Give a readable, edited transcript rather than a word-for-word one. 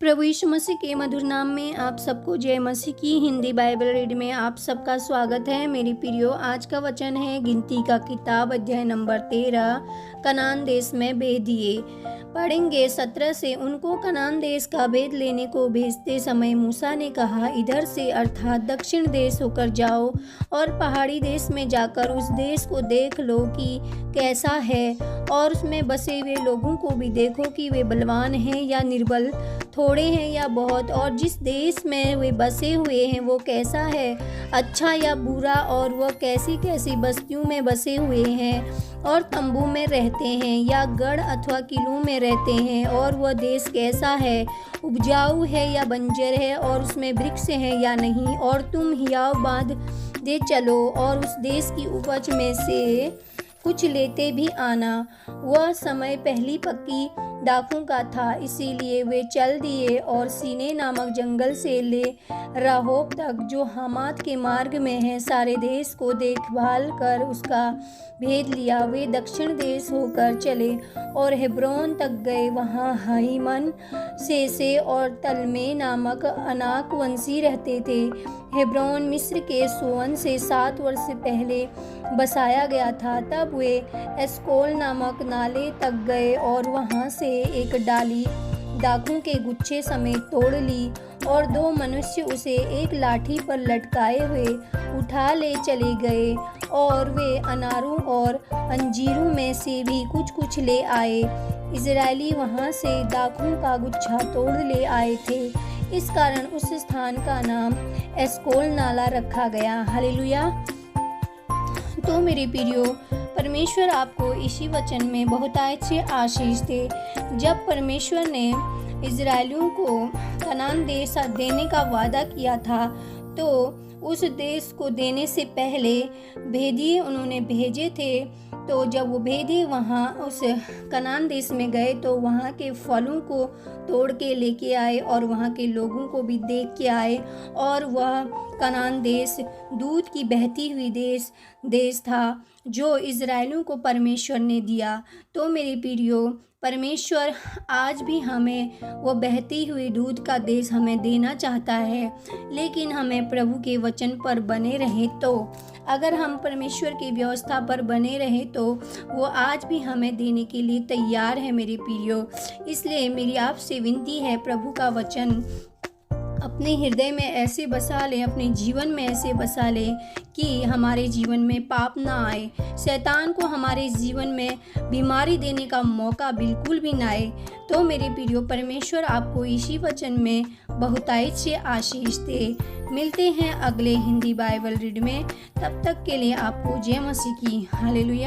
प्रभु यीशु मसीह के मधुर नाम में आप सबको जय मसीह की हिंदी बाइबल रीड में आप सबका स्वागत है। मेरी प्रियो, आज का वचन है गिनती का किताब अध्याय नंबर 13, कनान देश में भेद दिए। पढ़ेंगे 17 से। उनको कनान देश का भेद लेने को भेजते समय मूसा ने कहा, इधर से अर्थात दक्षिण देश होकर जाओ और पहाड़ी देश में जाकर उस देश को देख लो कि कैसा है, और उसमें बसे हुए लोगों को भी देखो कि वे बलवान हैं या निर्बल, थोड़े हैं या बहुत, और जिस देश में वे बसे हुए हैं वो कैसा है, अच्छा या बुरा, और वह कैसी कैसी बस्तियों में बसे हुए हैं, और तंबू में रहते हैं या गढ़ अथवा किलों में रहते हैं, और वह देश कैसा है, उपजाऊ है या बंजर है, और उसमें वृक्ष है या नहीं। और तुम हियाव बांध दे चलो और उस देश की उपज में से कुछ लेते भी आना। वह समय पहली पक्की दाखों का था, इसीलिए वे चल दिए और सीने नामक जंगल से ले राहोब तक, जो हमात के मार्ग में है, सारे देश को देखभाल कर उसका भेद लिया। वे दक्षिण देश होकर चले और हेब्रोन तक गए। वहाँ हाइमन, सेसे और तलमे नामक अनाक वंशी रहते थे। हेब्रोन मिस्र के सोअन से 7 वर्ष पहले बसाया गया था। तब वे एस्कोल नामक नाले तक गए और वहाँ से एक डाली दाखों के गुच्छे समेत तोड़ ली, और 2 मनुष्य उसे एक लाठी पर लटकाए हुए उठा ले चले गए, और वे अनारों और अंजीरों में से भी कुछ कुछ ले आए। इजरायली वहाँ से दाखों का गुच्छा तोड़ ले आए थे, इस कारण उस स्थान का नाम एस्कोल नाला रखा गया। हालेलुया। तो मेरे प्रियो, परमेश्वर आपको इसी वचन में बहुतायत से आशीष दे। जब परमेश्वर ने इजरायलियों को कनान देश देने का वादा किया था, तो उस देश को देने से पहले भेदिए उन्होंने भेजे थे। तो जब वो भेदिए वहाँ उस कनान देश में गए, तो वहाँ के फलों को तोड़ के लेके आए और वहाँ के लोगों को भी देख के आए, और वह कनान देश दूध की बहती हुई देश था जो इजरायलियों को परमेश्वर ने दिया। तो मेरे प्रियो, परमेश्वर आज भी हमें वो बहती हुई दूध का देश हमें देना चाहता है, लेकिन हमें प्रभु के वचन पर बने रहें। तो अगर हम परमेश्वर की व्यवस्था पर बने रहें तो वो आज भी हमें देने के लिए तैयार है मेरे प्रियो। इसलिए मेरी आपसे विनती है, प्रभु का वचन अपने हृदय में ऐसे बसा लें, अपने जीवन में ऐसे बसा लें कि हमारे जीवन में पाप ना आए, शैतान को हमारे जीवन में बीमारी देने का मौका बिल्कुल भी ना आए। तो मेरे प्रियो, परमेश्वर आपको इसी वचन में बहुतायत से आशीष दे। मिलते हैं अगले हिंदी बाइबल रीड में। तब तक के लिए आपको जय मसीह की। हालेलुया।